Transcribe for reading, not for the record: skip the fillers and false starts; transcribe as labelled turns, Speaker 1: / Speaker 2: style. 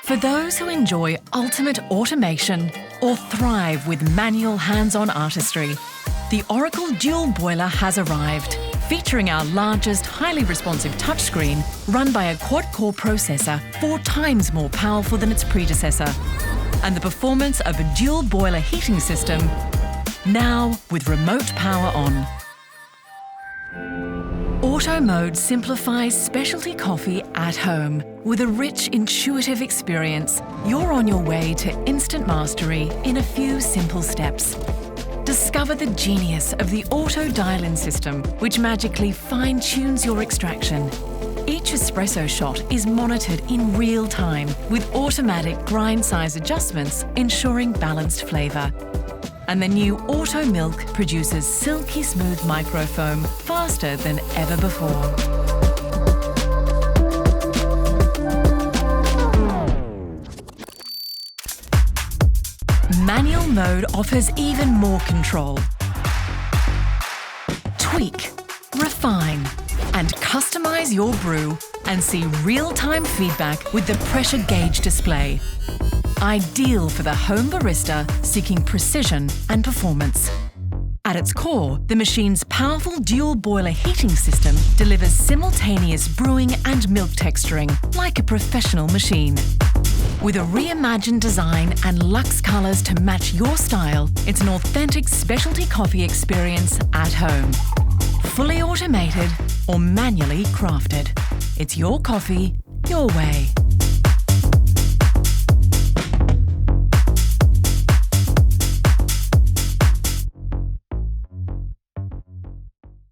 Speaker 1: For those who enjoy ultimate automation or thrive with manual hands-on artistry, the Oracle Dual Boiler has arrived, featuring our largest, highly responsive touchscreen run by a quad-core processor 4 times more powerful than its predecessor, and the performance of a dual boiler heating system, now with remote power on. Auto mode simplifies specialty coffee at home. With a rich, intuitive experience, you're on your way to instant mastery in a few simple steps. Discover the genius of the auto dial-in system, which magically fine-tunes your extraction. Each espresso shot is monitored in real time with automatic grind size adjustments, ensuring balanced flavour. And the new Auto MilQ produces silky smooth microfoam faster than ever before. Manual mode offers even more control. Tweak, refine, and customize your brew and see real-time feedback with the pressure gauge display. Ideal for the home barista seeking precision and performance. At its core, the machine's powerful dual boiler heating system delivers simultaneous brewing and milk texturing like a professional machine. With a reimagined design and luxe colours to match your style, it's an authentic specialty coffee experience at home. Fully automated or manually crafted. It's your coffee, your way.